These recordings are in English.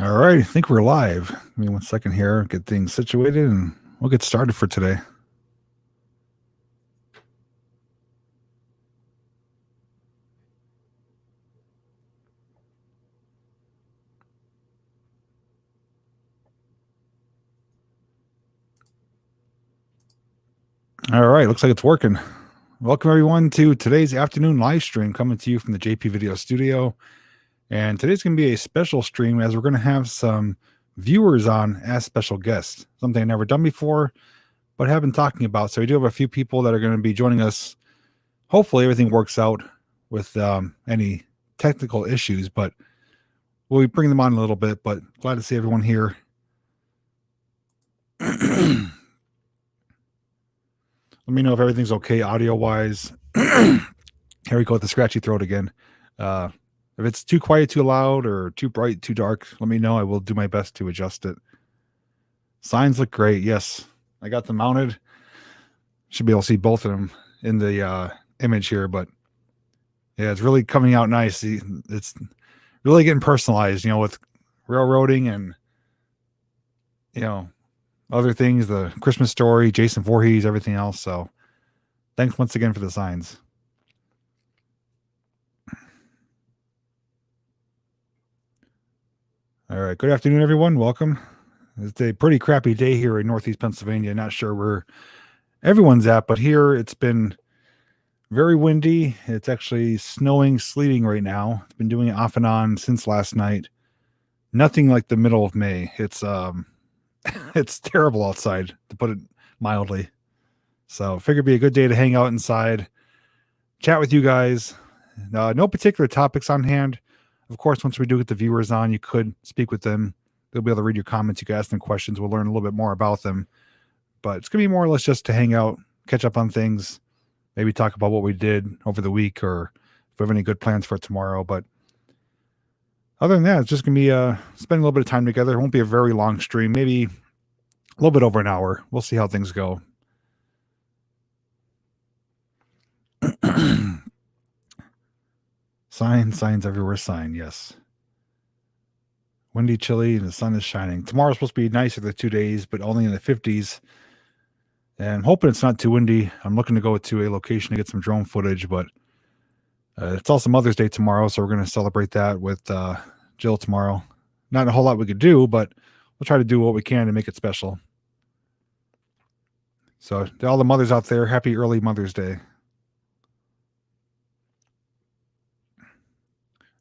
All right, I think we're live. Give me 1 second here, get things situated, and we'll get started for today. All right, looks like it's working. Welcome everyone to today's afternoon live stream coming to you from the JPVideos studio. And today's going to be a special stream as we're going to have some viewers on as special guests, something I've never done before, but have been talking about. So we do have a few people that are going to be joining us. Hopefully everything works out with any technical issues, but we'll be bringing them on a little bit, but glad to see everyone here. Let me know if everything's okay audio-wise. Here we go with the scratchy throat again. If it's too quiet, too loud, or too bright, too dark, let me know. I will do my best to adjust it. Signs look great. Yes, I got them mounted. Should be able to see both of them in the image here, but yeah, it's really coming out nice. It's really getting personalized, with railroading and, other things, the Christmas Story, Jason Voorhees, everything else. So thanks once again for the signs. All right. Good afternoon, everyone. Welcome. It's a pretty crappy day here in Northeast Pennsylvania. Not sure where everyone's at, but here it's been very windy. It's actually snowing, sleeting right now. It's been doing it off and on since last night. Nothing like the middle of May. It's it's terrible outside, to put it mildly. So figured it'd be a good day to hang out inside, chat with you guys. No particular topics on hand. Of course, once we do get the viewers on, you could speak with them. They'll be able to read your comments. You can ask them questions. We'll learn a little bit more about them. But it's going to be more or less just to hang out, catch up on things, maybe talk about what we did over the week or if we have any good plans for tomorrow. But other than that, it's just going to be spending a little bit of time together. It won't be a very long stream, maybe a little bit over an hour. We'll see how things go. Signs everywhere. Sign, yes. Windy, chilly, and the sun is shining. Tomorrow's supposed to be nicer the 2 days, but only in the 50s. And I'm hoping it's not too windy. I'm looking to go to a location to get some drone footage, but it's also Mother's Day tomorrow, so we're going to celebrate that with Jill tomorrow. Not a whole lot we could do, but we'll try to do what we can to make it special. So to all the mothers out there, happy early Mother's Day.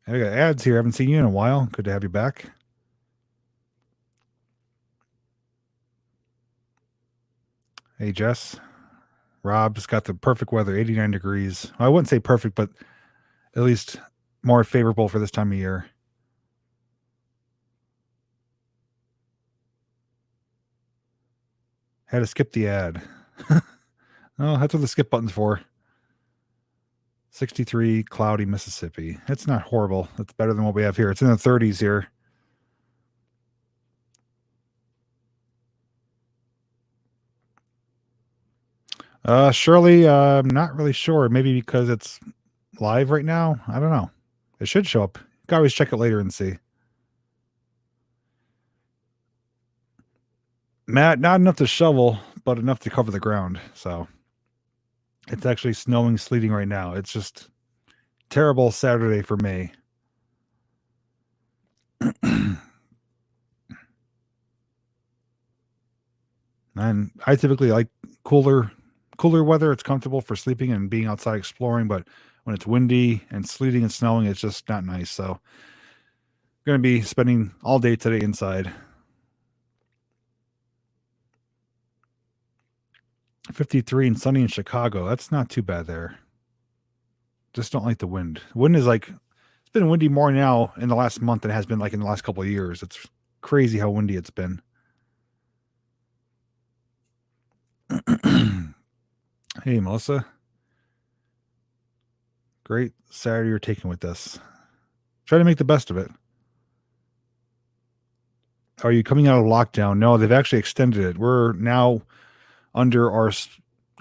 I got ads here. I haven't seen you in a while. Good to have you back. Hey, Jess. Rob's got the perfect weather, 89 degrees. I wouldn't say perfect, but at least more favorable for this time of year. Had to skip the ad. Oh, that's what the skip button's for. 63, cloudy Mississippi. It's not horrible. It's better than what we have here. It's in the 30s here. Shirley, I'm not really sure. Maybe because it's live right now. I don't know. It should show up. You can always check it later and see. Matt, not enough to shovel, but enough to cover the ground. So it's actually snowing, sleeting right now. It's just terrible Saturday for May. And I typically like cooler weather. It's comfortable for sleeping and being outside exploring, but when it's windy and sleeting and snowing, it's just not nice. So I'm going to be spending all day today inside. 53 and sunny in Chicago. That's not too bad there. Just don't like the wind. The wind is like, it's been windy more now in the last month than it has been like in the last couple of years. It's crazy how windy it's been. Hey, Melissa. Great Saturday you're taking with us. Try to make the best of it. Are you coming out of lockdown? No, they've actually extended it. We're now under our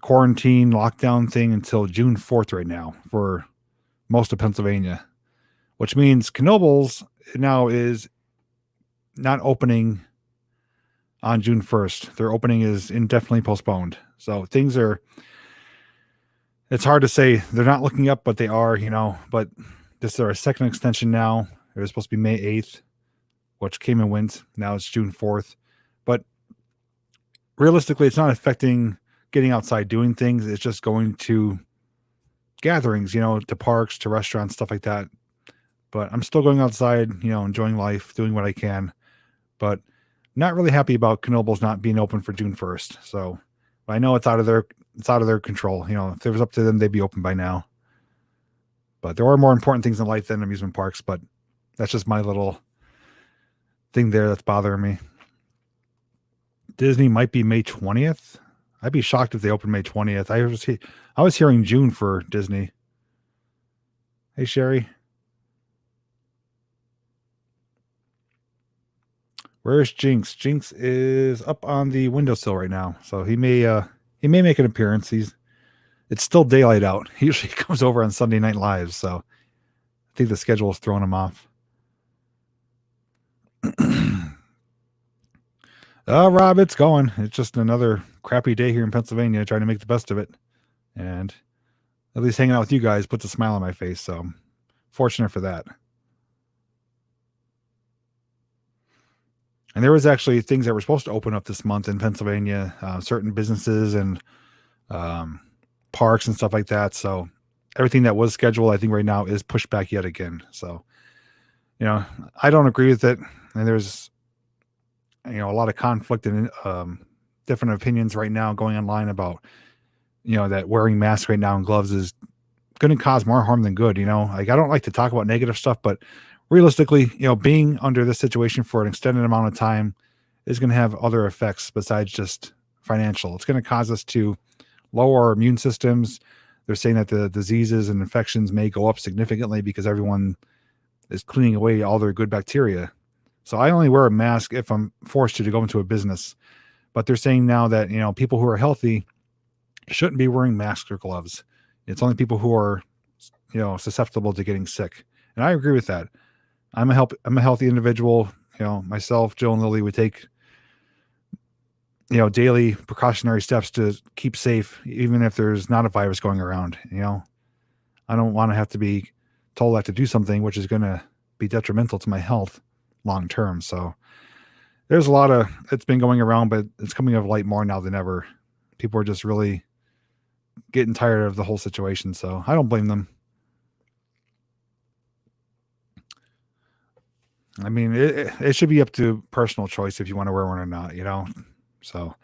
quarantine lockdown thing until June 4th right now for most of Pennsylvania, which means Knoebels now is not opening on June 1st. Their opening is indefinitely postponed. So things are, it's hard to say they're not looking up, but they are, but this is our second extension now. It was supposed to be May 8th, which came and went. Now it's June 4th. But realistically, it's not affecting getting outside doing things. It's just going to gatherings, to parks, to restaurants, stuff like that. But I'm still going outside, enjoying life, doing what I can. But not really happy about Knoebels not being open for June 1st. So I know it's out of their control. If it was up to them, they'd be open by now. But there are more important things in life than amusement parks. But that's just my little thing there that's bothering me. Disney might be May 20th. I'd be shocked if they open May 20th. I was hearing June for Disney. Hey, Sherry. Where's Jinx? Jinx is up on the windowsill right now, so he may make an appearance. It's still daylight out. He usually comes over on Sunday Night Live, so I think the schedule is throwing him off. Rob, it's going. It's just another crappy day here in Pennsylvania, trying to make the best of it, and at least hanging out with you guys puts a smile on my face. So I'm fortunate for that. And there was actually things that were supposed to open up this month in Pennsylvania, certain businesses and parks and stuff like that. So everything that was scheduled, I think right now is pushed back yet again. So, I don't agree with it. And there's, a lot of conflict and different opinions right now going online about, that wearing masks right now and gloves is going to cause more harm than good. Like, I don't like to talk about negative stuff, but realistically, being under this situation for an extended amount of time is going to have other effects besides just financial. It's going to cause us to lower our immune systems. They're saying that the diseases and infections may go up significantly because everyone is cleaning away all their good bacteria. So I only wear a mask if I'm forced to go into a business. But they're saying now that, people who are healthy shouldn't be wearing masks or gloves. It's only people who are, susceptible to getting sick. And I agree with that. I'm a healthy individual. Myself, Joe, and Lily would take, daily precautionary steps to keep safe, even if there's not a virus going around. I don't want to have to be told I have to do something which is going to be detrimental to my health long term. So there's a lot of it's been going around, but it's coming to light more now than ever. People are just really getting tired of the whole situation. So I don't blame them. I mean, it should be up to personal choice if you want to wear one or not, So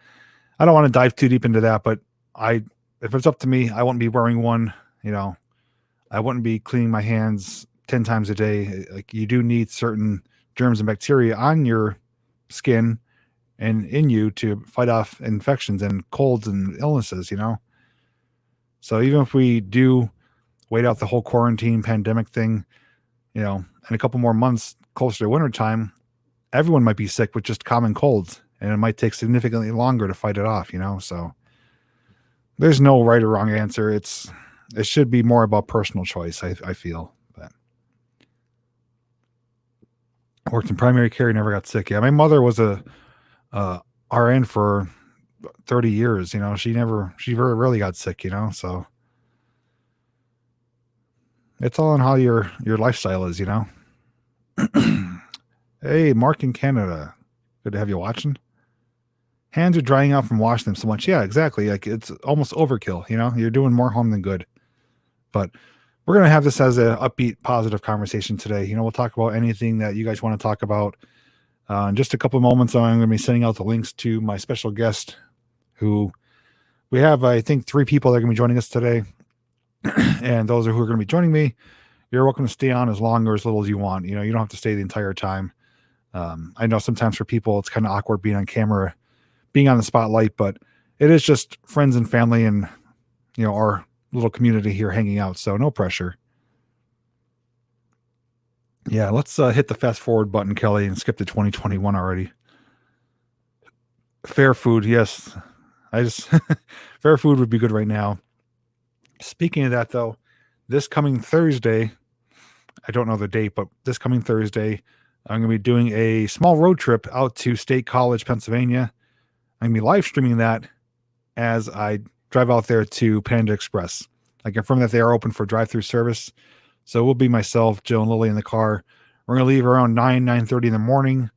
I don't want to dive too deep into that, but if it's up to me, I wouldn't be wearing one, I wouldn't be cleaning my hands 10 times a day. Like, you do need certain germs and bacteria on your skin and in you to fight off infections and colds and illnesses, So even if we do wait out the whole quarantine pandemic thing, in a couple more months closer to winter time, everyone might be sick with just common colds, and it might take significantly longer to fight it off, So there's no right or wrong answer. It should be more about personal choice, I feel. But I worked in primary care, never got sick. Yeah, my mother was a RN for 30 years. She very rarely got sick. So it's all on how your lifestyle is. Hey, Mark in Canada, good to have you watching. Hands are drying out from washing them so much. Yeah, exactly. Like, it's almost overkill. You're doing more harm than good. But we're going to have this as an upbeat, positive conversation today. We'll talk about anything that you guys want to talk about. In just a couple of moments, I'm going to be sending out the links to my special guest, who we have, I think, 3 people that are going to be joining us today. And those who are going to be joining me, you're welcome to stay on as long or as little as you want. You don't have to stay the entire time. I know sometimes for people, it's kind of awkward being on camera, being on the spotlight, but it is just friends and family and, our little community here hanging out. So no pressure. Yeah, let's hit the fast forward button, Kelly, and skip to 2021 already. Fair food, yes. Fair food would be good right now. Speaking of that, though, this coming Thursday, I don't know the date, but this coming Thursday, I'm going to be doing a small road trip out to State College, Pennsylvania. I'm going to be live streaming that as I drive out there to Panda Express. I confirm that they are open for drive-through service. So we'll be myself, Jill, and Lily in the car. We're going to leave around 9:30 in the morning,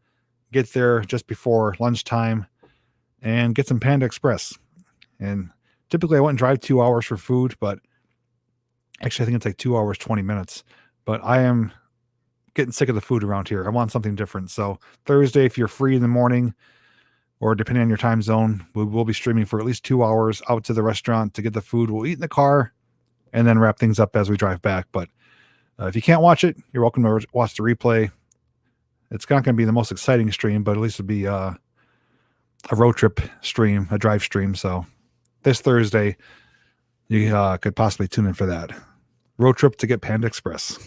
get there just before lunchtime, and get some Panda Express. And typically I wouldn't drive 2 hours for food, but actually I think it's like 2 hours, 20 minutes. But I am getting sick of the food around here. I want something different. So Thursday, if you're free in the morning, or depending on your time zone, we will be streaming for at least 2 hours out to the restaurant to get the food. We'll eat in the car and then wrap things up as we drive back. But if you can't watch it, you're welcome to watch the replay. It's not going to be the most exciting stream, but at least it'll be a road trip stream, a drive stream. So this Thursday, you could possibly tune in for that. Road trip to get Panda Express.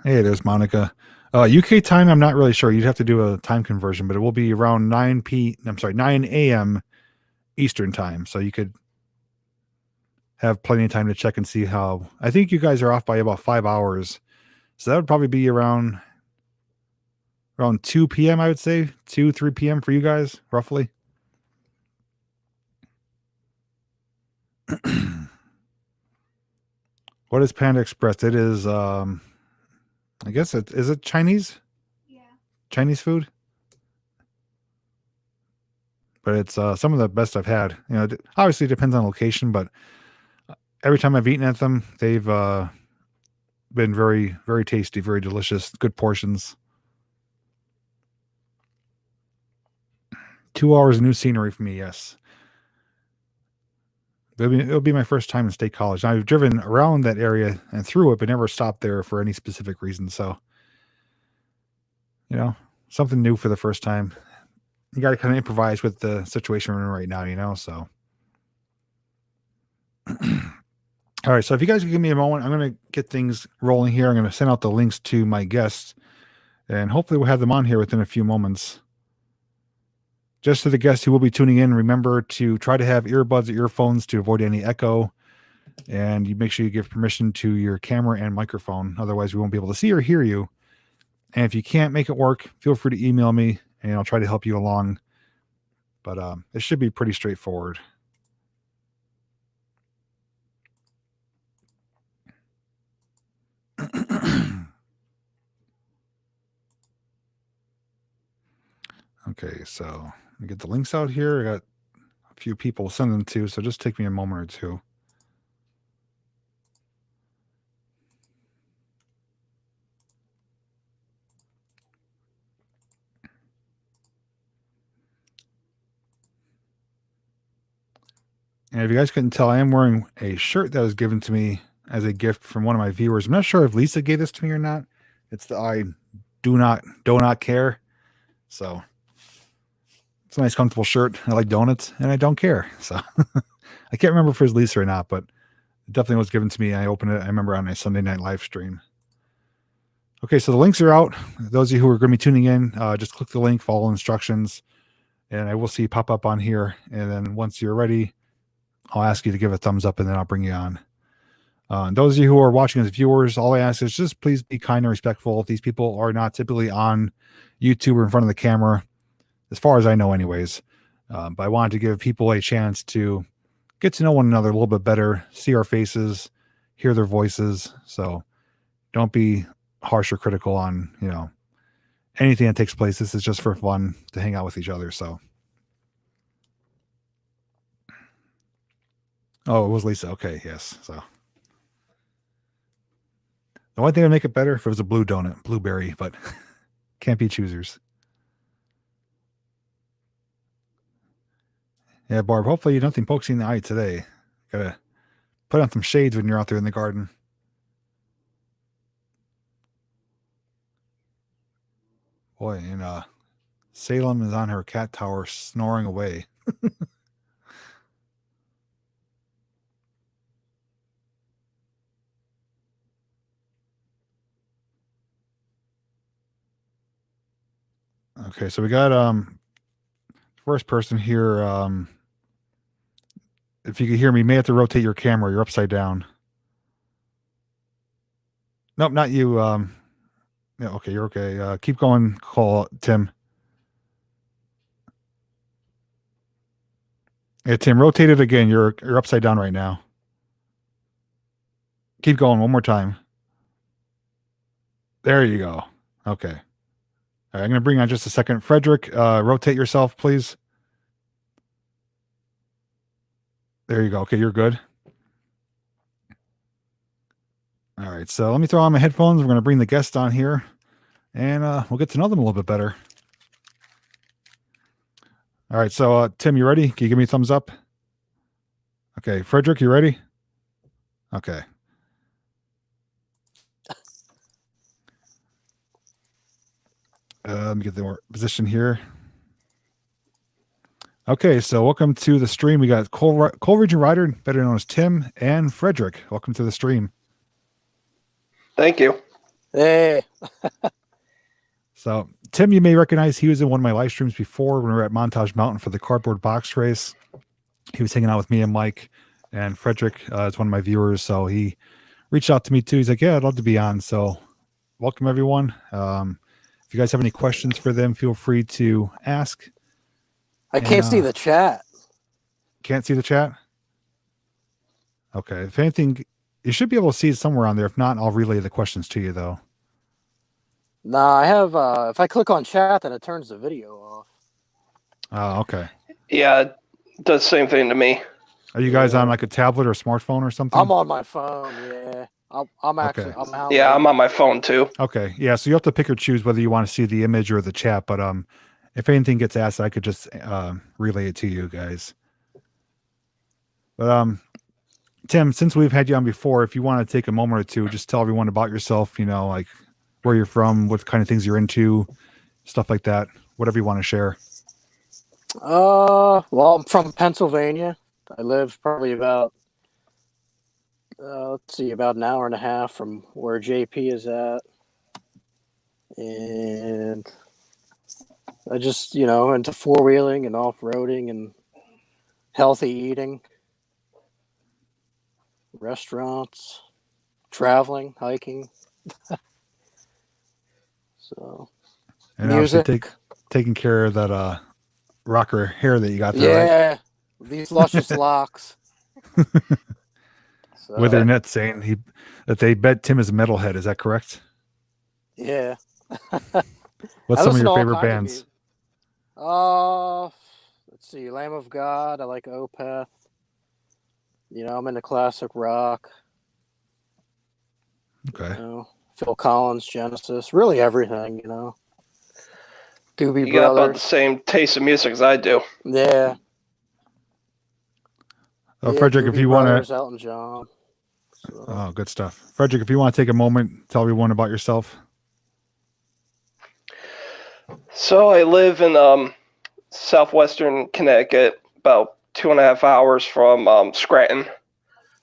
Hey, there's Monica. UK time, I'm not really sure. You'd have to do a time conversion, but it will be around 9 a.m. Eastern time. So you could have plenty of time to check and see how. I think you guys are off by about 5 hours. So that would probably be around 2 p.m., I would say. 2, 3 p.m. for you guys, roughly. What is Panda Express? It is, I guess, is it Chinese? Yeah. Chinese food? But it's some of the best I've had. You know, it obviously depends on location, but every time I've eaten at them, they've been very, very tasty, very delicious, good portions. 2 hours of new scenery for me, yes. It'll be my first time in State College. Now, I've driven around that area and through it, but never stopped there for any specific reason. So, you know, something new for the first time. You got to kind of improvise with the situation we're in right now, you know, so. All right, so if you guys can give me a moment, I'm going to get things rolling here. I'm going to send out the links to my guests, and hopefully we'll have them on here within a few moments. Just to the guests who will be tuning in, remember to try to have earbuds or earphones to avoid any echo, and you make sure you give permission to your camera and microphone. Otherwise, we won't be able to see or hear you. And if you can't make it work, feel free to email me, and I'll try to help you along. But it should be pretty straightforward. Okay, so let me get the links out here. I got a few people to send them to, so just take me a moment or two. And if you guys couldn't tell, I am wearing a shirt that was given to me as a gift from one of my viewers. I'm not sure if Lisa gave this to me or not. It's the I do not care. So it's a nice, comfortable shirt. I like donuts, and I don't care. So I can't remember if it was Lisa or not, but it definitely was given to me. I opened it, I remember, on a Sunday night live stream. Okay, so the links are out. Those of you who are going to be tuning in, just click the link, follow instructions, and I will see you pop up on here. And then once you're ready, I'll ask you to give a thumbs up, and then I'll bring you on. Those of you who are watching as viewers, all I ask is just please be kind and respectful. These people are not typically on YouTube or in front of the camera, as far as I know anyways. But I wanted to give people a chance to get to know one another a little bit better, see our faces, hear their voices. So don't be harsh or critical on, you know, anything that takes place. This is just for fun to hang out with each other. So. Oh, it was Lisa. Okay, yes. So the one thing would make it better if it was a blue donut, blueberry, but can't be choosers. Yeah, Barb, hopefully nothing pokes you in the eye today. Gotta put on some shades when you're out there in the garden. Boy, and Salem is on her cat tower snoring away. Okay, so we got first person here. If you can hear me, you may have to rotate your camera. You're upside down. Nope, not you. Yeah, okay, you're okay. Keep going. Call Tim. Yeah, Tim, rotate it again. You're upside down right now. Keep going one more time. There you go. Okay. All right, I'm going to bring on just a second. Frederick, rotate yourself, please. There you go. Okay, you're good. All right, so let me throw on my headphones. We're going to bring the guest on here, and we'll get to know them a little bit better. All right, so Tim, you ready? Can you give me a thumbs up? Okay, Frederick, you ready? Okay. Let me get the position here. Okay, so welcome to the stream. We got Coleridge Rider, better known as Tim, and Frederick. Welcome to the stream. Thank you. Hey. So, Tim, you may recognize he was in one of my live streams before when we were at Montage Mountain for the cardboard box race. He was hanging out with me and Mike, and Frederick is one of my viewers, so he reached out to me too. He's like, yeah, I'd love to be on. So welcome, everyone. If you guys have any questions for them, feel free to ask. I can't see the chat. Can't see the chat? Okay. If anything, you should be able to see it somewhere on there. If not, I'll relay the questions to you, though. Nah, I have, if I click on chat, then it turns the video off. Oh, okay. Yeah, it does the same thing to me. Are you guys on like a tablet or smartphone or something? I'm on my phone, yeah. I'm actually, Okay. I'm out. Yeah, I'm on my phone too. Okay. Yeah, so you have to pick or choose whether you want to see the image or the chat, but if anything gets asked, I could just relay it to you guys. But Tim, since we've had you on before, if you want to take a moment or two, just tell everyone about yourself, you know, like where you're from, what kind of things you're into, stuff like that, whatever you want to share. Well, I'm from Pennsylvania. I live probably about, let's see, about an hour and a half from where JP is at. And I just, you know, into four-wheeling and off-roading and healthy eating, restaurants, traveling, hiking. So, And music. Taking care of that rocker hair that you got there, yeah, right? These luscious locks. So, With their net saying that they bet Tim is a metalhead. Is that correct? Yeah. What's some of your favorite bands? Let's see, Lamb of God. I like Opeth. You know, I'm into classic rock. Okay. You know, Phil Collins, Genesis, really everything. You know, Doobie You got about the Brothers. same taste of music as I do. Yeah. Oh, Yeah, Frederick, Doobie if you Brothers, want to. Elton John. So. Oh, good stuff. Frederick, if you want to take a moment, tell everyone about yourself. So I live in southwestern Connecticut, about 2.5 hours from Scranton.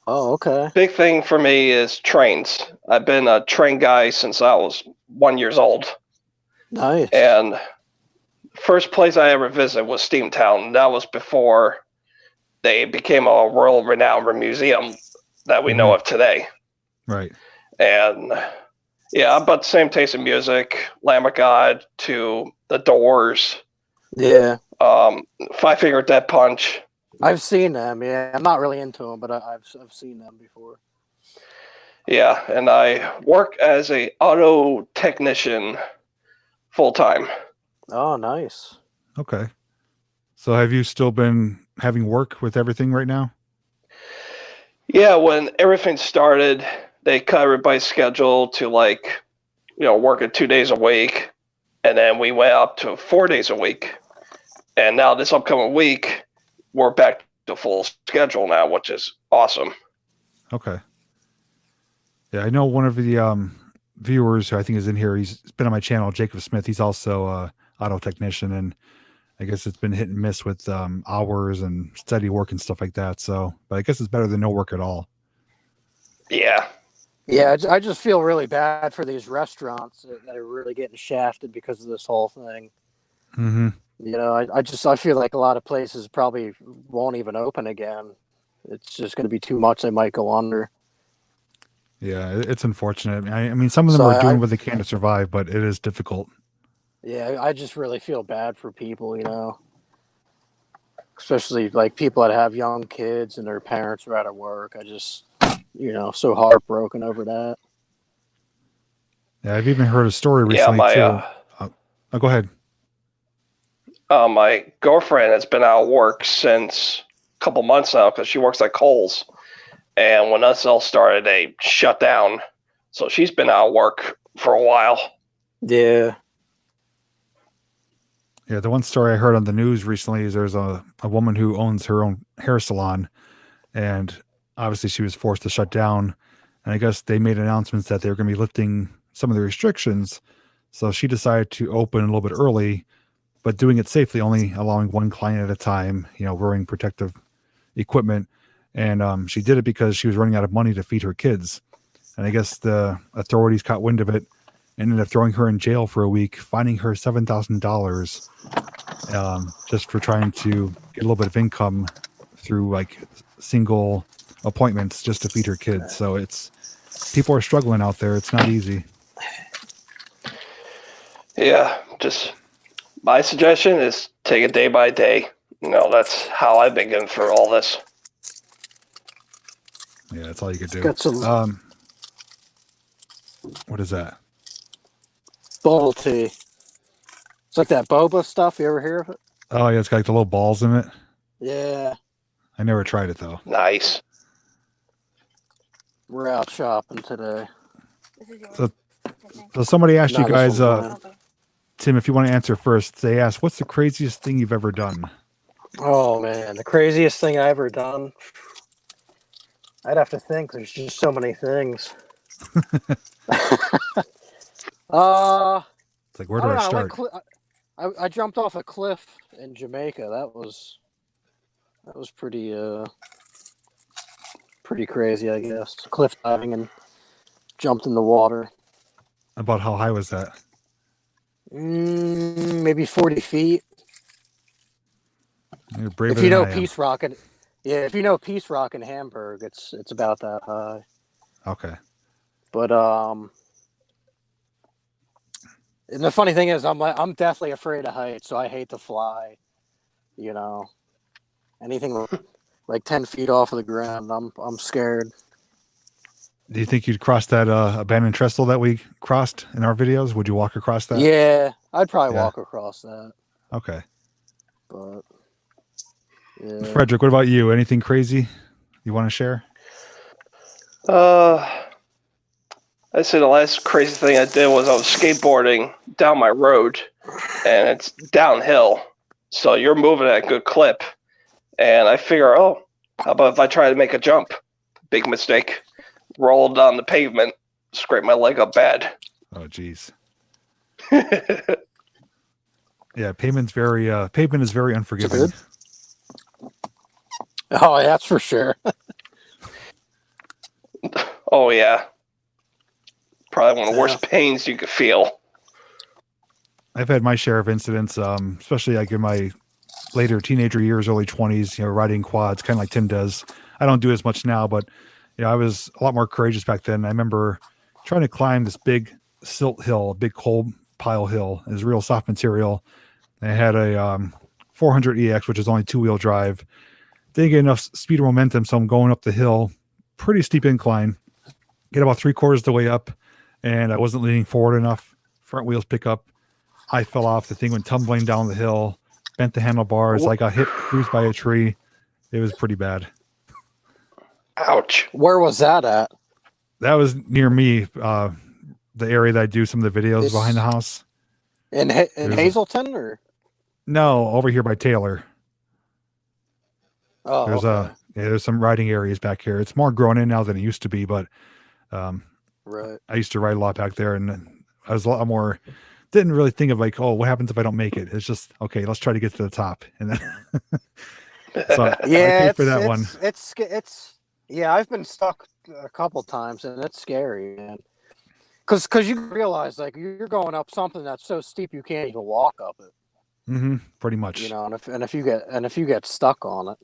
Oh, okay. Big thing for me is trains. I've been a train guy since I was 1 year old. Nice. And first place I ever visited was Steamtown. That was before they became a world renowned museum that we know of today. Right. And yeah, I'm about the same taste in music. Lamb of God to The Doors. Yeah. Five Finger Death Punch. I've seen them. Yeah, I'm not really into them, but I've seen them before. Yeah, and I work as a auto technician full time. Oh, nice. Okay. So have you still been having work with everything right now? Yeah, when everything started, they cut everybody's schedule to working 2 days a week, and then we went up to 4 days a week. And now this upcoming week, we're back to full schedule now, which is awesome. Okay. Yeah, I know one of the viewers who I think is in here. He's been on my channel, Jacob Smith. He's also a auto technician, and I guess it's been hit and miss with hours and steady work and stuff like that. So, but I guess it's better than no work at all. Yeah. Yeah, I just feel really bad for these restaurants that are really getting shafted because of this whole thing. Mm-hmm. You know, I feel like a lot of places probably won't even open again. It's just going to be too much. They might go under. Yeah, it's unfortunate. I mean, some of them So are doing what they can to survive, but it is difficult. yeah, I just really feel bad for people, especially like people that have young kids and their parents are out of work. I just, so heartbroken over that. Yeah, I've even heard a story Yeah, recently too. Go ahead. my girlfriend has been out of work since a couple months now because she works at Kohl's. And when us all started, they shut down. So she's been out of work for a while. Yeah. Yeah, the one story I heard on the news recently is there's a woman who owns her own hair salon, and obviously she was forced to shut down. And I guess they made announcements that they were going to be lifting some of the restrictions. So she decided to open a little bit early, but doing it safely, only allowing one client at a time, wearing protective equipment. And she did it because she was running out of money to feed her kids. And I guess the authorities caught wind of it and ended up throwing her in jail for a week, fining her $7,000 just for trying to get a little bit of income through like single appointments just to feed her kids. So people are struggling out there. It's not easy. Yeah, just my suggestion is take it day by day. That's how I've been getting through all this. Yeah, that's all you could do. Got some What is that? bubble tea. It's like that boba stuff. You ever hear of it? Oh, yeah, it's got like the little balls in it. Yeah. I never tried it though. Nice. We're out shopping today. So somebody asked you No, this guys, one's mine. Tim, if you want to answer first, they asked, what's the craziest thing you've ever done? Oh man, the craziest thing I ever done. I'd have to think. There's just so many things. It's like, where I do don't I know. start? I jumped off a cliff in Jamaica. That was pretty crazy, I guess. Cliff diving and jumped in the water. About how high was that? Maybe 40 feet. You're braver If you than know I am. Peace Rock, if you know Peace Rock in Hamburg, it's about that high. Okay. But and the funny thing is, I'm deathly afraid of heights, so I hate to fly. Anything like 10 feet off of the ground, I'm scared. Do you think you'd cross that abandoned trestle that we crossed in our videos? Would you walk across that? Yeah, I'd probably walk across that. Okay. But yeah. Frederick, what about you? Anything crazy you want to share? I'd say the last crazy thing I did was I was skateboarding down my road, and it's downhill, so you're moving at a good clip. And I figure, how about if I try to make a jump? Big mistake. Rolled on the pavement, scraped my leg up bad. Oh, geez. Yeah, pavement is very unforgiving. Oh, that's for sure. Oh, yeah. Probably one of the worst pains you could feel. I've had my share of incidents, especially like in my later teenager years, early 20s, riding quads, kind of like Tim does. I don't do as much now, but I was a lot more courageous back then. I remember trying to climb this big silt hill, a big coal pile hill. It was real soft material. I had a 400EX, which is only 2-wheel drive. Didn't get enough speed or momentum, so I'm going up the hill, pretty steep incline. Get about 3/4 of the way up, and I wasn't leaning forward enough. Front wheels pick up. I fell off. The thing went tumbling down the hill, bent the handlebars. I got bruised by a tree. It was pretty bad. Ouch. Where was that at? That was near me, the area that I do some of the videos behind the house. In Hazleton, or? No, over here by Taylor. Oh, there's there's some riding areas back here. It's more grown in now than it used to be, but right. I used to ride a lot back there, and I was a lot more. Didn't really think of like, what happens if I don't make it? It's just okay. Let's try to get to the top, and then so I paid for that one. It's yeah. I've been stuck a couple times, and it's scary, man. Because you realize like you're going up something that's so steep you can't even walk up it. Mm-hmm. Pretty much. And if you get stuck on it,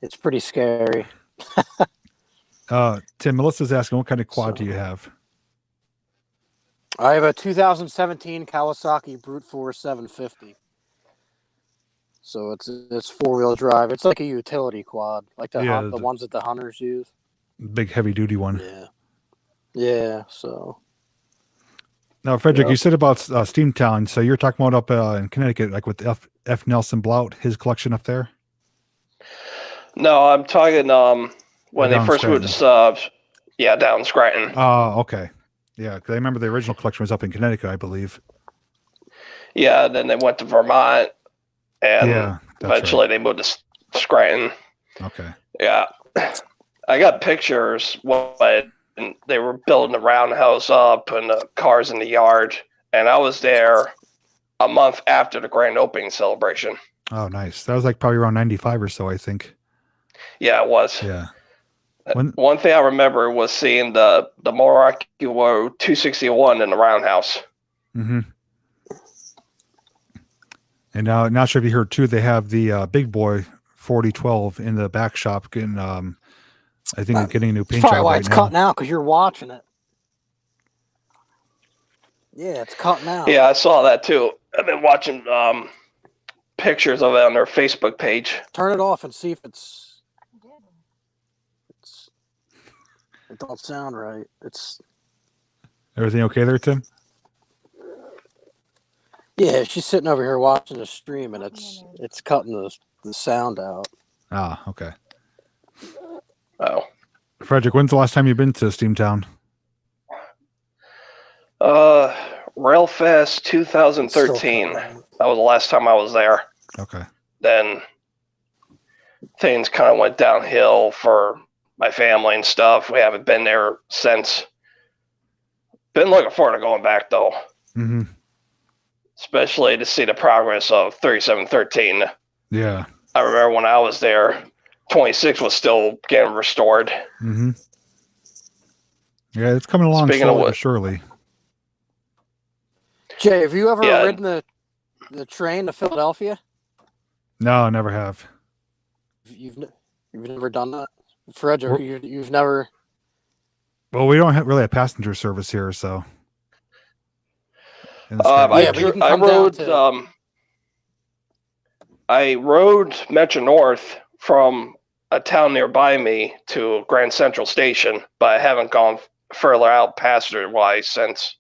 it's pretty scary. Tim, Tim, Melissa's asking, what kind of quad do you have? I have a 2017 Kawasaki Brute Force 750. So it's 4-wheel drive. It's like a utility quad, like the ones that the hunters use. Big heavy duty one. Yeah. Yeah. So. Now, Frederick, you said about Steamtown. So you're talking about up in Connecticut, like with F. Nelson Blount, his collection up there. No, I'm talking when they first moved to Subs. Yeah, down in Scranton. Oh, okay. Yeah, because I remember the original collection was up in Connecticut, I believe. Yeah, then they went to Vermont, and eventually they moved to Scranton. Okay. Yeah, I got pictures when they were building the roundhouse up and the cars in the yard, and I was there a month after the grand opening celebration. Oh, nice. That was like probably around 95 or so, I think. Yeah, it was. Yeah. One thing I remember was seeing the Morocco 261 in the roundhouse. Mm-hmm. And now, not sure if you heard too, they have the Big Boy 4012 in the back shop getting, I think, getting a new paint job right now. It's cut now because you're watching it. Yeah, it's cut now. Yeah, I saw that too. I've been watching pictures of it on their Facebook page. Turn it off and see if it don't sound right. It's everything okay there, Tim? Yeah, she's sitting over here watching the stream, and it's cutting the sound out. Ah, okay. Oh, Frederick, when's the last time you've been to Steamtown? Railfest 2013. That was the last time I was there. Okay. Then things kind of went downhill for my family and stuff. We haven't been there since. Been looking forward to going back though. Mm-hmm. Especially to see the progress of 3713. Yeah. I remember when I was there, 26 was still getting restored. Mm-hmm. Yeah, it's coming along slowly but surely. Jay, have you ever ridden the train to Philadelphia? No, I never have. You've never done that? Frederick, you've never... Well, we don't really have passenger service here, so... I rode Metro North from a town nearby me to Grand Central Station, but I haven't gone further out passenger-wise since.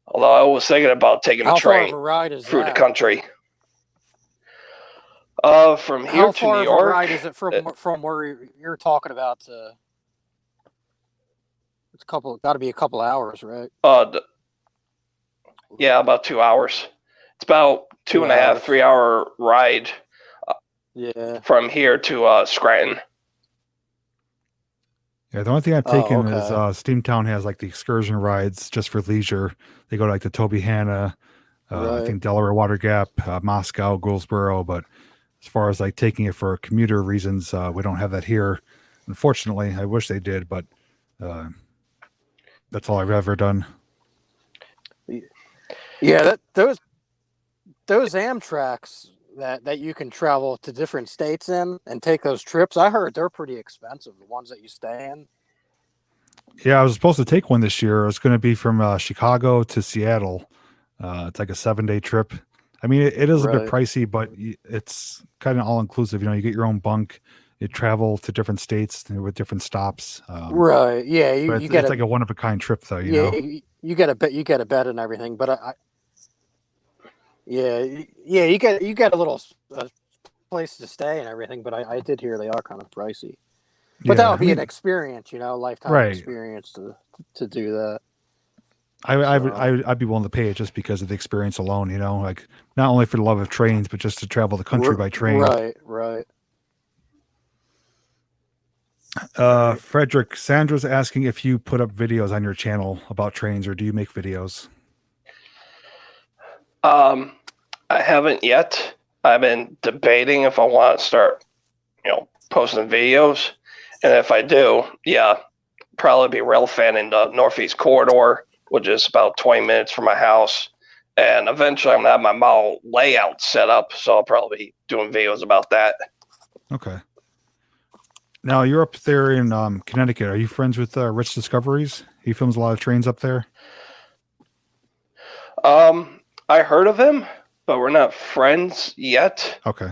Although I was thinking about taking a train through the country. From here to New York. How far of a ride is it from where you're talking about? It's got to be a couple hours, right? Yeah, about 2 hours. It's about 2.5, 3 hour ride. From here to Scranton. Yeah, the only thing I've taken is Steamtown has like the excursion rides just for leisure. They go to like the Toby Hanna, I think Delaware Water Gap, Moscow, Goldsboro. But as far as like taking it for commuter reasons, we don't have that here. Unfortunately, I wish they did, but that's all I've ever done. Yeah, those Amtraks that you can travel to different states in and take those trips, I heard they're pretty expensive, the ones that you stay in. Yeah, I was supposed to take one this year. It was going to be from Chicago to Seattle. It's like a 7-day trip. I mean, it is a bit pricey, but it's kind of all-inclusive. You know, you get your own bunk. You travel to different states with different stops. Right. Yeah. You get it's like a one-of-a-kind trip, though. You know? You get a bed and everything, but you get a little place to stay and everything, but I did hear they are kind of pricey. But that would be an experience, lifetime experience to do that. I'd be willing to pay it just because of the experience alone, like not only for the love of trains, but just to travel the country by train. Right. Frederick, Sandra's asking if you put up videos on your channel about trains, or do you make videos? I haven't yet. I've been debating if I want to start, posting videos. And if I do, probably be rail fan in the Northeast Corridor, which is about 20 minutes from my house. And eventually I'm going to have my model layout set up, so I'll probably be doing videos about that. Okay. Now you're up there in Connecticut. Are you friends with Rich Discoveries? He films a lot of trains up there. I heard of him, but we're not friends yet. Okay.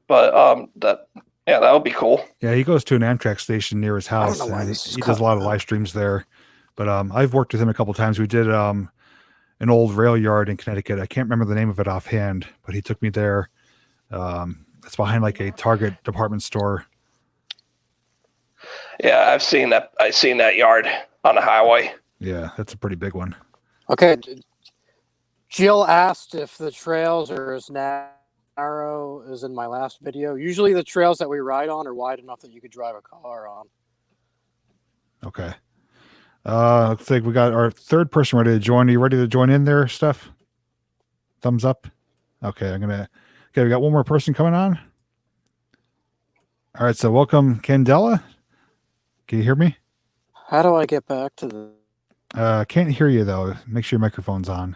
But that would be cool. Yeah, he goes to an Amtrak station near his house, and he does a lot of live streams there. But I've worked with him a couple of times. We did an old rail yard in Connecticut. I can't remember the name of it offhand, but he took me there. It's behind like a Target department store. Yeah, I've seen that. I've seen that yard on the highway. Yeah, that's a pretty big one. Okay. Jill asked if the trails are as narrow as in my last video. Usually the trails that we ride on are wide enough that you could drive a car on. Okay. Looks like we got our third person ready to join. Are you ready to join in there, Steph? Thumbs up. Okay, okay, we got one more person coming on. All right, so welcome, Candela. Can you hear me? How do I get back to the... Can't hear you, though. Make sure your microphone's on.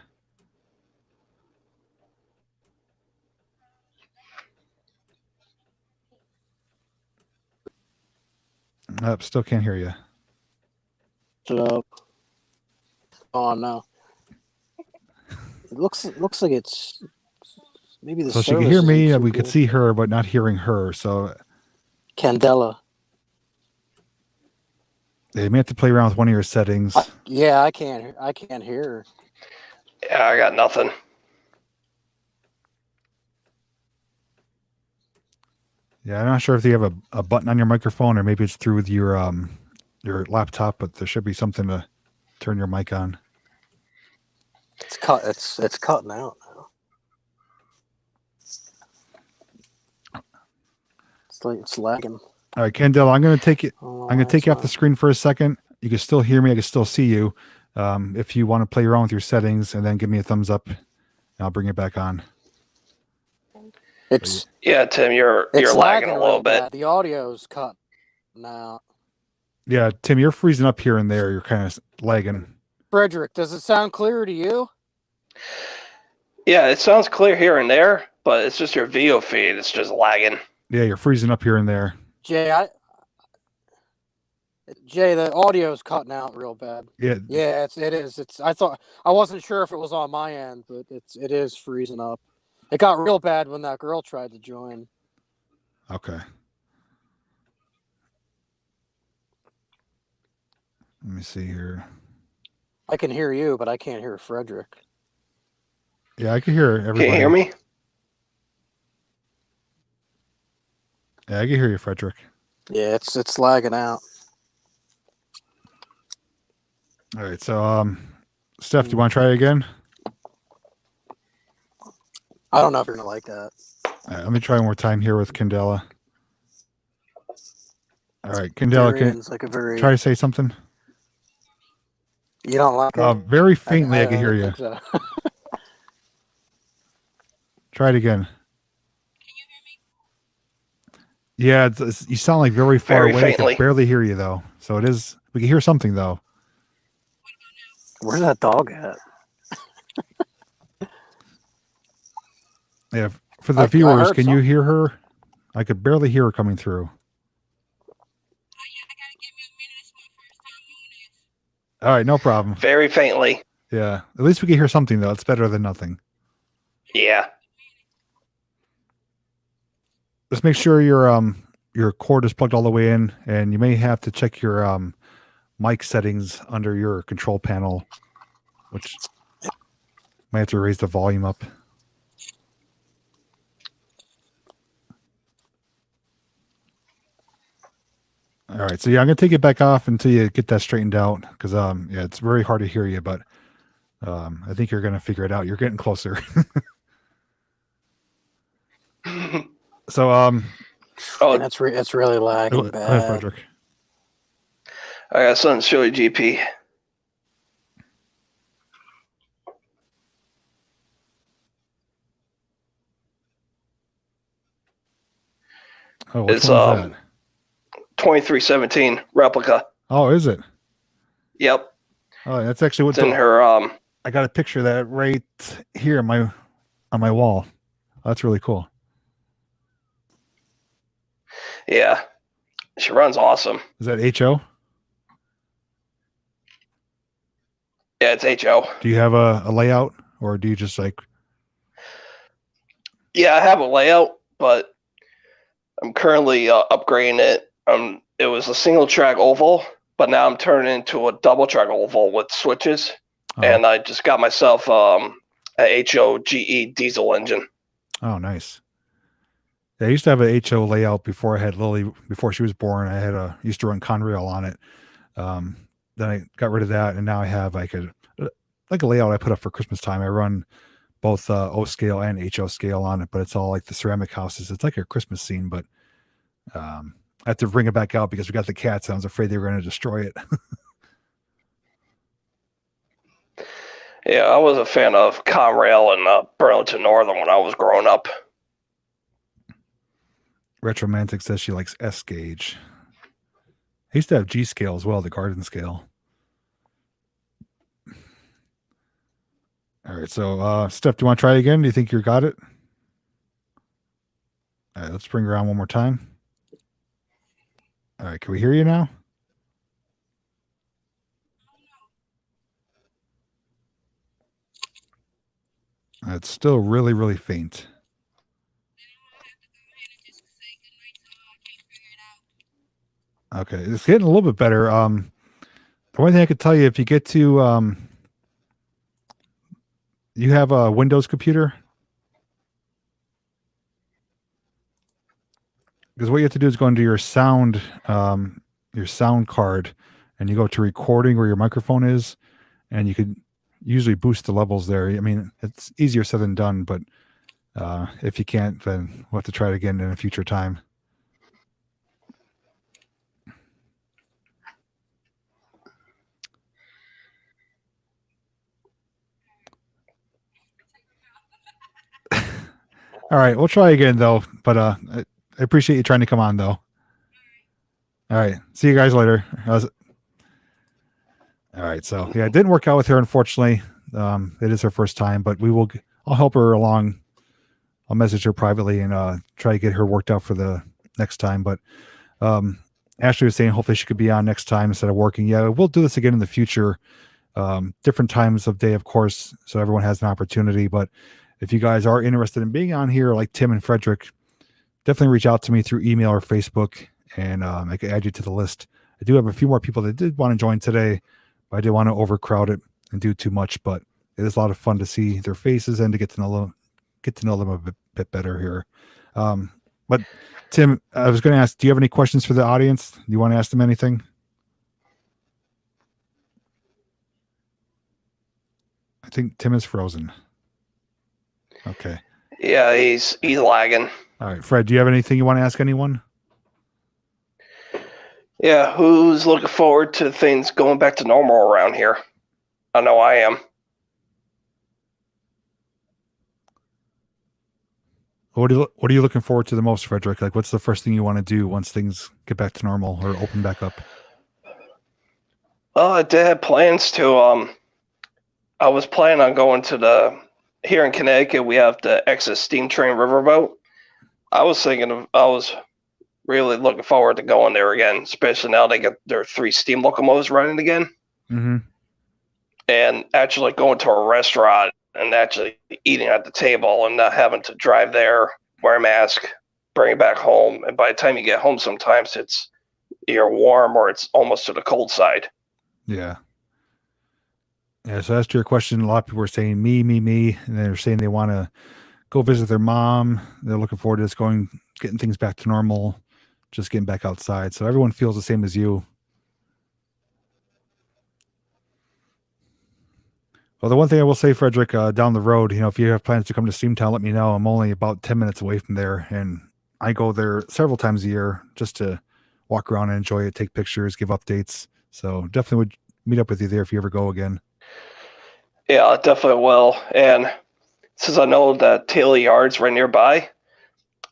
Still can't hear you. Shut up. Oh, no. It looks like it's... Maybe the so she can hear me, we could see her, but not hearing her, so... Candela. Yeah, you may have to play around with one of your settings. Yeah, I can't hear her. Yeah, I got nothing. Yeah, I'm not sure if you have a button on your microphone, or maybe it's through with your laptop, but there should be something to turn your mic on. It's cutting out now. It's lagging. All right, Candela, I'm going to take it. I'm going to take you off the screen for a second. You can still hear me. I can still see you. If you want to play around with your settings, and then give me a thumbs up, and I'll bring it back on. Yeah, Tim, you're lagging a little bit. The audio's cut now. Yeah, Tim, you're freezing up here and there. You're kind of lagging. Frederick, does it sound clear to you? Yeah, it sounds clear here and there, but it's just your video feed. It's just lagging. Yeah, you're freezing up here and there. Jay, the audio's cutting out real bad. Yeah. Yeah, it is. I wasn't sure if it was on my end, but it is freezing up. It got real bad when that girl tried to join. Okay. Let me see here. I can hear you, but I can't hear Frederick. Yeah, I can hear everybody. Can you hear me? Yeah, I can hear you, Frederick. Yeah, it's lagging out. All right, so Steph, do you want to try it again? I don't know if you're gonna like that. All right, let me try one more time here with Candela. All right, Candela, try to say something? You don't like it? Very faintly, I can hear you. So. Try it again. Can you hear me? Yeah, you sound like very far away. I can barely hear you, though. So it is. We can hear something, though. Where's that dog at? Yeah, for the viewers, can you hear her? I could barely hear her coming through. All right, no problem. Very faintly. Yeah, at least we can hear something, though. It's better than nothing. Yeah. Just make sure your cord is plugged all the way in, and you may have to check your mic settings under your control panel, which might have to raise the volume up. All right, so yeah, I'm gonna take it back off until you get that straightened out, because yeah, it's very hard to hear you, but I think you're gonna figure it out. You're getting closer. So it's really lagging bad. Go ahead, Frederick. I got something to show you, GP. Oh, which one is that? 2317 replica. Oh, is it? Yep. Oh, that's actually what's in her. I got a picture of that right here on my wall. Oh, that's really cool. Yeah, She runs awesome. Is that HO? Yeah, it's HO. Do you have a layout, or do you just like? Yeah, I have a layout, but I'm currently upgrading it. It was a single track oval, but now I'm turning into a double track oval with switches, and I just got myself a HOGE diesel engine. Oh, nice. Yeah, I used to have a HO layout before I had Lily. Before she was born, I used to run Conrail on it. Then I got rid of that, and now I have like a layout I put up for Christmas time. I run both O scale and HO scale on it, but it's all like the ceramic houses. It's like a Christmas scene, but I have to bring it back out because we got the cats. And I was afraid they were going to destroy it. Yeah, I was a fan of Conrail and Burlington Northern when I was growing up. Retromantic says she likes S gauge. I used to have G scale as well, the garden scale. All right, so Steph, do you want to try again? Do you think you got it? All right, let's bring her on one more time. All right, can we hear you now? It's still really, really faint. Okay, it's getting a little bit better. The one thing I could tell you, if you get to, you have a Windows computer? Because what you have to do is go into your sound card, and you go to recording where your microphone is, and you could usually boost the levels there. I mean, it's easier said than done, but if you can't, then we'll have to try it again in a future time. All right, we'll try again though, but I appreciate you trying to come on though. All right, see you guys later. All right, so yeah, it didn't work out with her, unfortunately. It is her first time, but I'll help her along. I'll message her privately and try to get her worked out for the next time. But Ashley was saying hopefully she could be on next time instead of working. Yeah, we'll do this again in the future. Different times of day, of course, so everyone has an opportunity. But if you guys are interested in being on here, like Tim and Frederick, definitely reach out to me through email or Facebook, and I can add you to the list. I do have a few more people that did want to join today, but I didn't want to overcrowd it and do too much. But it is a lot of fun to see their faces and to get to know them a bit better here. But Tim, I was going to ask, do you have any questions for the audience? Do you want to ask them anything? I think Tim is frozen. Okay. Yeah, he's lagging. All right, Fred, do you have anything you want to ask anyone? Yeah, who's looking forward to things going back to normal around here? I know I am. What are you looking forward to the most, Frederick? Like, what's the first thing you want to do once things get back to normal or open back up? Well, I did have plans to. I was planning on going to here in Connecticut, we have the Exit Steam Train Riverboat. I was really looking forward to going there again, especially now they get their 3 steam locomotives running again. Mm-hmm. And actually going to a restaurant and actually eating at the table and not having to drive there, wear a mask, bring it back home. And by the time you get home, sometimes it's either warm or it's almost to the cold side. Yeah. Yeah, so as to your question, a lot of people are saying me, and they're saying they want to go visit their mom. They're looking forward to just getting things back to normal, just getting back outside. So everyone feels the same as you. Well, the one thing I will say, Frederick, down the road, if you have plans to come to Steamtown, let me know. I'm only about 10 minutes away from there, and I go there several times a year just to walk around and enjoy it, take pictures, give updates. So definitely would meet up with you there if you ever go again. Yeah, I definitely will. And since I know that Taylor Yard's right nearby,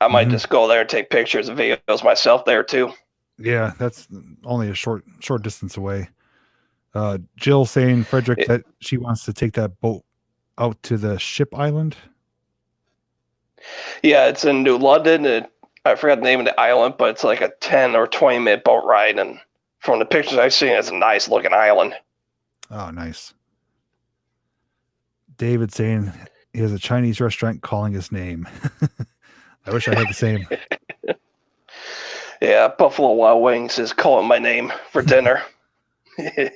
I might just go there and take pictures and videos myself there too. Yeah, that's only a short distance away. Jill saying, Frederick, that she wants to take that boat out to the ship island. Yeah, it's in New London. I forgot the name of the island, but it's like a 10 or 20-minute boat ride, and from the pictures I've seen, it's a nice looking island. Oh, nice. David saying he has a Chinese restaurant calling his name. I wish I had the same. Yeah, Buffalo Wild Wings is calling my name for dinner. Yeah,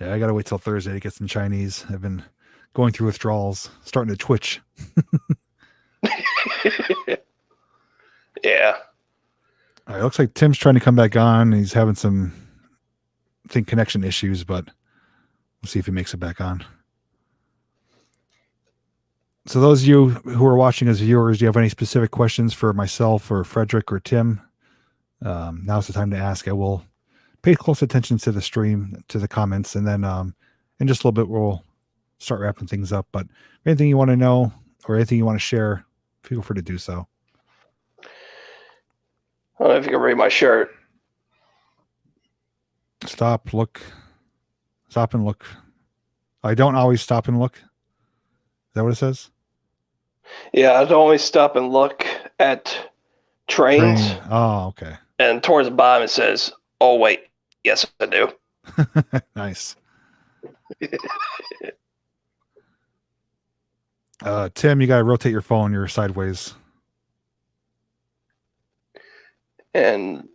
I gotta wait till Thursday to get some Chinese. I've been going through withdrawals, starting to twitch. Yeah. All right, looks like Tim's trying to come back on. He's having some, I think, connection issues, but we'll see if he makes it back on. So those of you who are watching as viewers, do you have any specific questions for myself or Frederick or Tim? Now's the time to ask. I will pay close attention to the stream, to the comments, and then in just a little bit, we'll start wrapping things up. But anything you want to know or anything you want to share, feel free to do so. I don't know if you can read my shirt. Stop and look. I don't always stop and look. Is that what it says? Yeah, I'd always stop and look at trains. Oh, okay. And towards the bottom it says, "Oh wait, yes I do." Nice. Tim, you gotta rotate your phone. You're sideways. And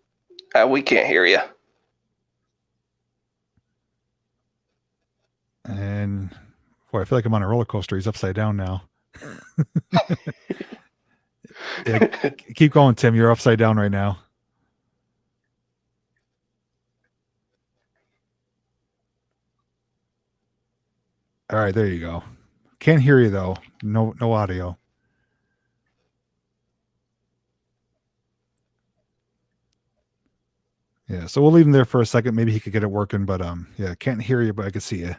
we can't hear you. And boy, I feel like I'm on a roller coaster. He's upside down now. Yeah, keep going, Tim. You're upside down right now. All right, there you go. Can't hear you though. No audio. Yeah, so we'll leave him there for a second. Maybe he could get it working, but yeah, can't hear you, but I can see you.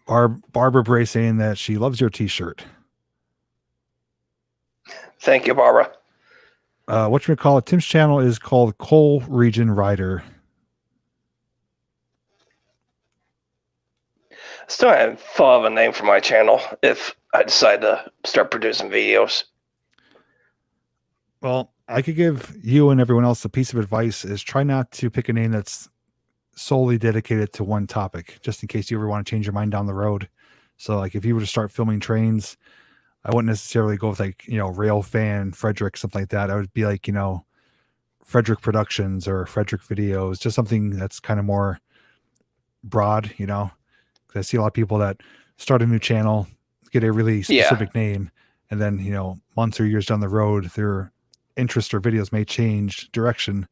Barbara Bray saying that she loves your T-shirt. Thank you, Barbara. What you call it? Tim's channel is called Coal Region Rider. Still haven't thought of a name for my channel if I decide to start producing videos. Well, I could give you and everyone else a piece of advice: is try not to pick a name that's solely dedicated to one topic, just in case you ever want to change your mind down the road. So, like, if you were to start filming trains, I wouldn't necessarily go with like, Rail Fan Frederick, something like that. I would be like, Frederick Productions or Frederick Videos, just something that's kind of more broad, because I see a lot of people that start a new channel, get a really specific name, and then, months or years down the road, their interest or videos may change direction,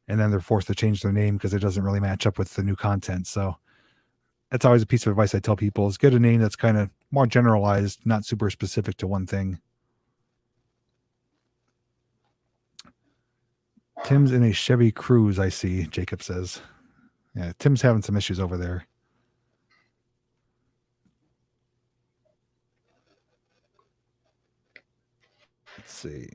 and then they're forced to change their name because it doesn't really match up with the new content. So that's always a piece of advice I tell people: is get a name that's kind of more generalized, not super specific to one thing. Tim's in a Chevy Cruze, I see, Jacob says. Yeah, Tim's having some issues over there. Let's see.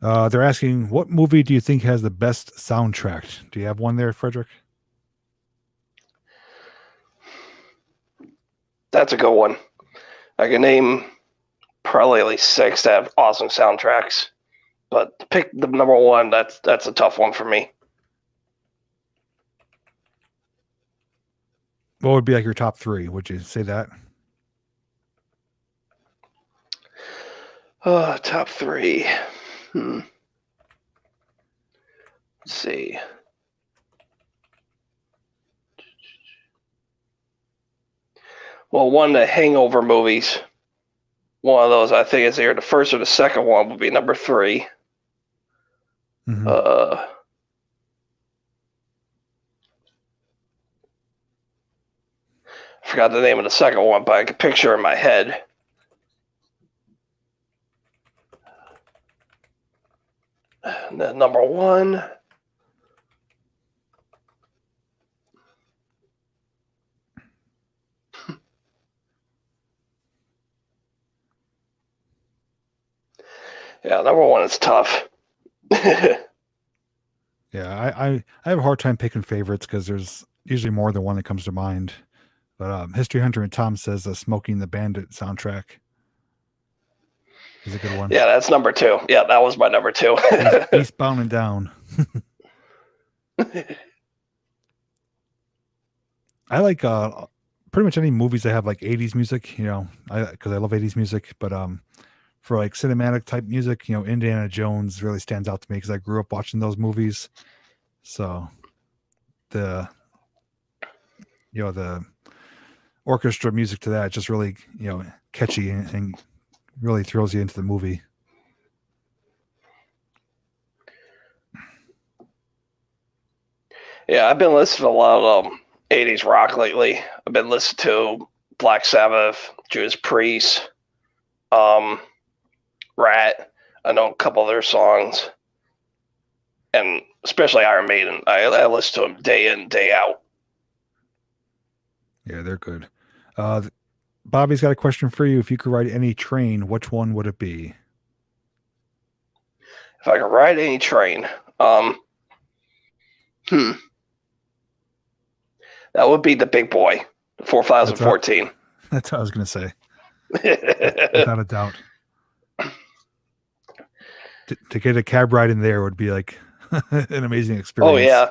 They're asking, what movie do you think has the best soundtrack? Do you have one there, Frederick? That's a good one. I can name probably at least 6 that have awesome soundtracks, but to pick the number one, that's a tough one for me. What would be like your top 3? Would you say that? Top 3. Let's see. Well, one of the Hangover movies, one of those, I think it's either the first or the second one, would be number 3. Mm-hmm. I forgot the name of the second one, but I can picture it in my head. And then number 1. Yeah, number 1 is tough. Yeah, I have a hard time picking favorites because there's usually more than one that comes to mind. But History Hunter and Tom says Smoking the Bandit soundtrack is a good one. Yeah, that's number 2. Yeah, that was my number 2. Eastbound and Down. I like pretty much any movies that have like 80s music, because I love 80s music. But for like cinematic type music, Indiana Jones really stands out to me because I grew up watching those movies. So the orchestra music to that just really, catchy and really throws you into the movie. Yeah, I've been listening to a lot of 80s rock lately. I've been listening to Black Sabbath, Judas Priest, Rat. I know a couple of their songs. And especially Iron Maiden. I listen to them day in, day out. Yeah, they're good. Bobby's got a question for you. If you could ride any train, which one would it be? If I could ride any train, that would be the big boy, 4014. That's what I was going to say. Without a doubt. To get a cab ride in there would be like an amazing experience. Oh, yeah.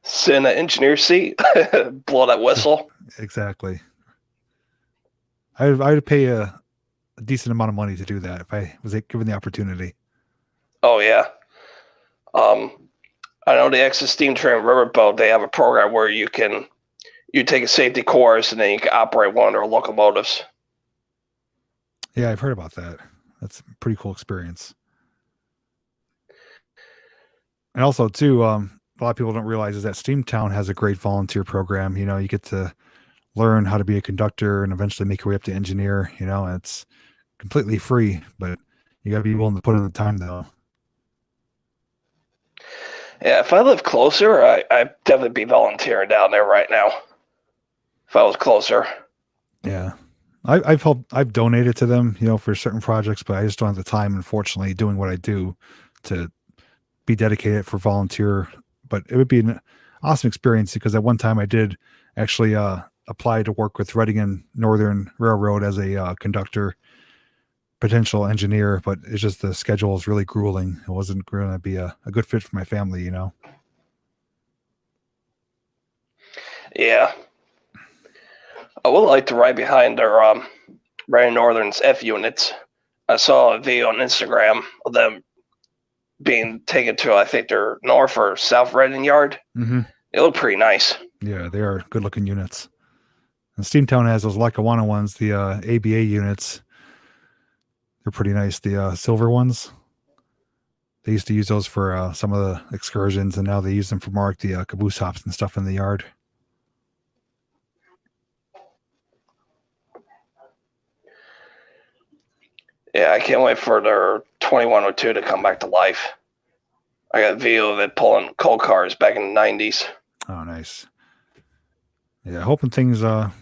Sit in the engineer's seat, blow that whistle. Exactly. I would pay a decent amount of money to do that if I was given the opportunity. Oh, yeah. I know the Exit Steam Train Riverboat, they have a program where you take a safety course and then you can operate one of their locomotives. Yeah, I've heard about that. That's a pretty cool experience. And also, too, a lot of people don't realize is that Steamtown has a great volunteer program. You get to learn how to be a conductor and eventually make your way up to engineer. It's completely free, but you got to be willing to put in the time, though. Yeah, if I lived closer, I'd definitely be volunteering down there right now. If I was closer. Yeah. I've donated to them, for certain projects, but I just don't have the time, unfortunately, doing what I do to be dedicated for volunteer. But it would be an awesome experience because at one time I did actually apply to work with Reading and Northern Railroad as a conductor, potential engineer, but it's just the schedule is really grueling. It wasn't going to be a good fit for my family, Yeah. I would like to ride behind their Reading Northern's F units. I saw a video on Instagram of them being taken to, I think, their North or South Reading yard. Mm-hmm. They look pretty nice. Yeah, they are good looking units. And Steamtown has those Lackawanna ones, the ABA units. They're pretty nice. The silver ones. They used to use those for some of the excursions, and now they use them for more like the caboose hops and stuff in the yard. Yeah, I can't wait for their 2102 to come back to life. I got a video of it pulling coal cars back in the 90s. Oh, nice. Yeah, hoping things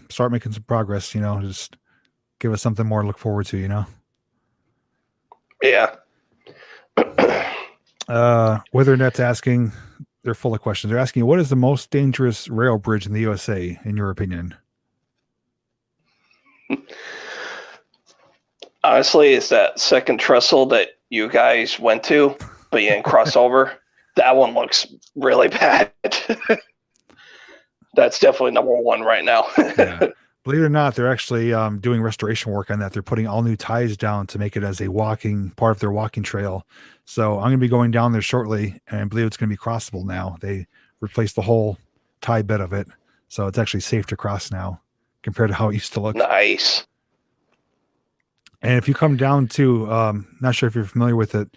start making some progress, just give us something more to look forward to, Yeah. WeatherNet's asking, they're full of questions. They're asking, what is the most dangerous rail bridge in the USA, in your opinion? Honestly, it's that second trestle that you guys went to, but you didn't cross over. That one looks really bad. That's definitely number one right now. Yeah. Believe it or not, they're actually doing restoration work on that. They're putting all new ties down to make it as a part of their walking trail. So I'm going to be going down there shortly, and I believe it's going to be crossable now. They replaced the whole tie bed of it, so it's actually safe to cross now compared to how it used to look. Nice. And if you come down to, not sure if you're familiar with it,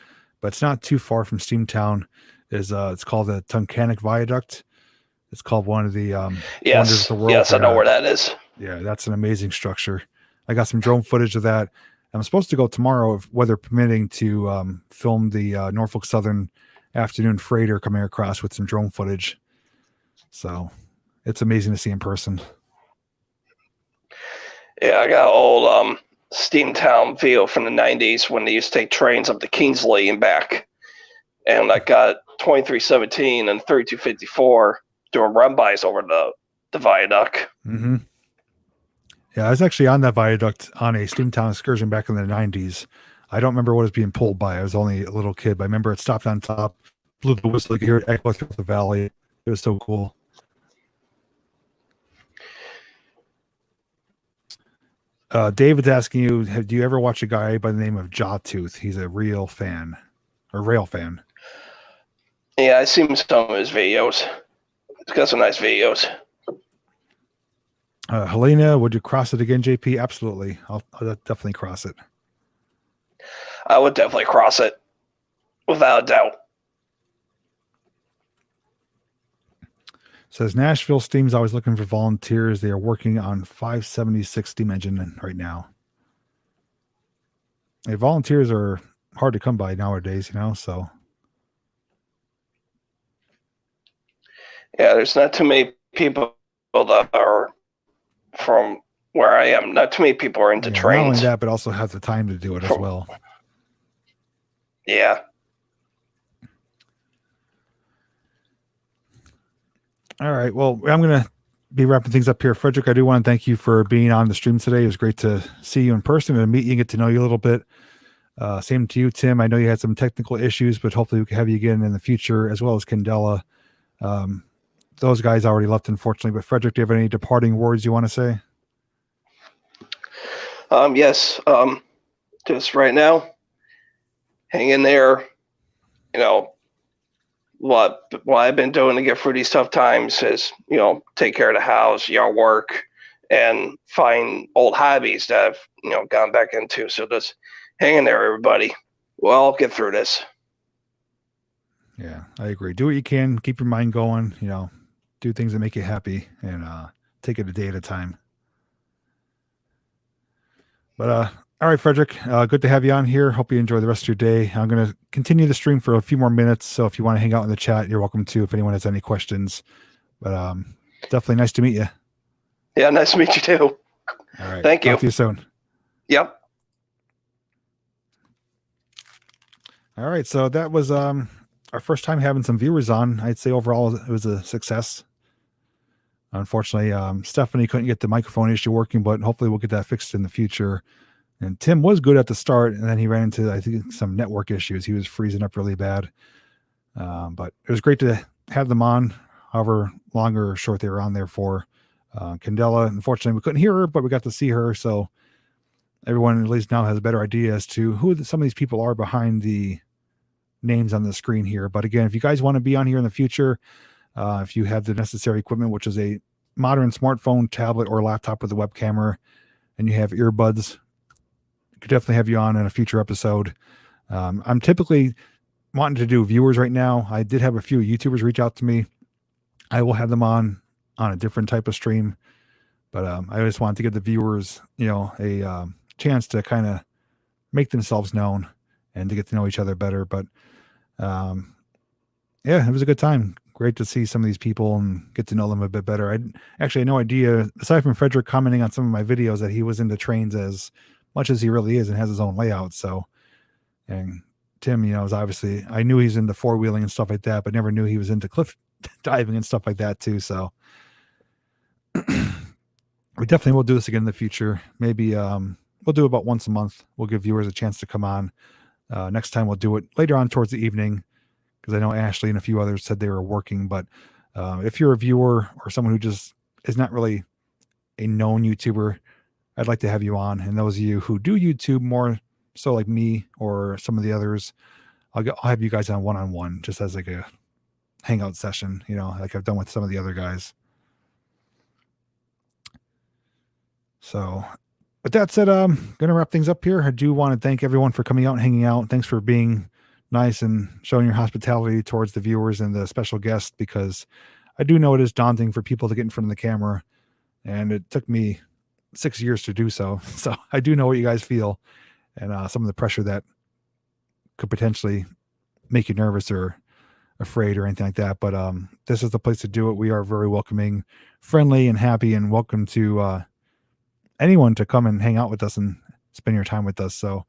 but it's not too far from Steamtown. It's called the Tunkhannock Viaduct. It's called one of the wonders of the world. Yes, I know where that is. Yeah, that's an amazing structure. I got some drone footage of that. I'm supposed to go tomorrow, if weather permitting, to film the Norfolk Southern afternoon freighter coming across with some drone footage. So it's amazing to see in person. Yeah, I got old Steamtown video from the 90s when they used to take trains up to Kingsley and back. And I got 2317 and 3254 doing run-bys over the viaduct. Mm-hmm. Yeah, I was actually on that viaduct on a Steamtown excursion back in the 90s. I don't remember what it was being pulled by. I was only a little kid, but I remember it stopped on top, blew the whistle, you could hear it echo through the valley. It was so cool. David's asking you, do you ever watch a guy by the name of Jawtooth? He's a real fan, or rail fan. Yeah, I've seen some of his videos. He's got some nice videos. Helena, would you cross it again, JP? Absolutely. I'll definitely cross it. I would definitely cross it, without a doubt. Says Nashville Steam's always looking for volunteers. They are working on 576 steam engine right now. Hey, volunteers are hard to come by nowadays, you know, so. Yeah, there's not too many people that are from where I am. Not too many people are into trains. Not only that, but also have the time to do it as well. Yeah. All right. Well, I'm going to be wrapping things up here. Frederick, I do want to thank you for being on the stream today. It was great to see you in person and meet you and get to know you a little bit. Same to you, Tim. I know you had some technical issues, but hopefully we can have you again in the future, as well as Candela. Those guys already left, unfortunately. But Frederick, do you have any departing words you want to say? Yes. Just right now, hang in there. You know, what I've been doing to get through these tough times is, you know, take care of the house, yard work, and find old hobbies that I've, you know, gone back into. So just hang in there, everybody. We'll all get through this. Yeah, I agree. Do what you can. Keep your mind going. You know, do things that make you happy, and take it a day at a time. But all right, Frederick, good to have you on here. Hope you enjoy the rest of your day. I'm going to continue the stream for a few more minutes. So if you want to hang out in the chat, you're welcome to, if anyone has any questions. But definitely nice to meet you. Yeah, nice to meet you too. All right. Thank you. Talk to you soon. Yep. All right. So that was our first time having some viewers on. I'd say overall it was a success. Unfortunately, Stephanie couldn't get the microphone issue working, but hopefully we'll get that fixed in the future. And Tim was good at the start, and then he ran into, I think, some network issues. He was freezing up really bad. But it was great to have them on, however long or short they were on there for. Candela, unfortunately, we couldn't hear her, but we got to see her. So everyone at least now has a better idea as to who some of these people are behind the names on the screen here. But again, if you guys want to be on here in the future, if you have the necessary equipment, which is a modern smartphone, tablet, or laptop with a web camera, and you have earbuds, could definitely have you on in a future episode. I'm typically wanting to do viewers right now. I did have a few YouTubers reach out to me. I will have them on a different type of stream, but I just wanted to give the viewers, you know, a chance to kind of make themselves known and to get to know each other better. But yeah, it was a good time. Great to see some of these people and get to know them a bit better. I actually had no idea, aside from Frederick commenting on some of my videos, that he was into trains as much as he really is and has his own layout. So, and Tim, you know, is obviously, I knew he's into four-wheeling and stuff like that, but never knew he was into cliff diving and stuff like that too. So we definitely will do this again in the future. Maybe we'll do about once a month. We'll give viewers a chance to come on. Next time we'll do it later on towards the evening, because I know Ashley and a few others said they were working. But if you're a viewer or someone who just is not really a known YouTuber, I'd like to have you on. And those of you who do YouTube more so like me or some of the others, I'll have you guys on one-on-one, just as like a hangout session, you know, like I've done with some of the other guys. So with that said, I'm going to wrap things up here. I do want to thank everyone for coming out and hanging out. Thanks for being nice and showing your hospitality towards the viewers and the special guests, because I do know it is daunting for people to get in front of the camera, and it took me 6 years to do so. So I do know what you guys feel, and some of the pressure that could potentially make you nervous or afraid or anything like that. But this is the place to do it. We are very welcoming, friendly, and happy, and welcome to anyone to come and hang out with us and spend your time with us. So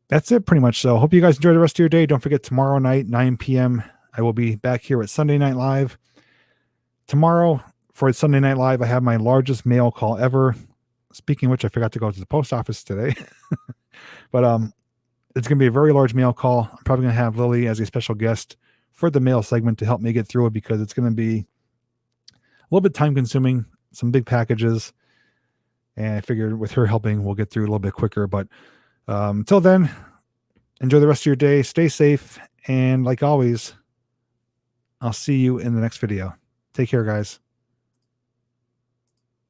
that's it pretty much. So hope you guys enjoy the rest of your day. Don't forget, tomorrow night, 9 p.m., I will be back here at Sunday Night Live. Tomorrow, for Sunday Night Live, I have my largest mail call ever. Speaking of which, I forgot to go to the post office today. But it's going to be a very large mail call. I'm probably going to have Lily as a special guest for the mail segment to help me get through it, because it's going to be a little bit time consuming, some big packages. And I figured with her helping, we'll get through a little bit quicker. But until then, enjoy the rest of your day. Stay safe. And like always, I'll see you in the next video. Take care, guys.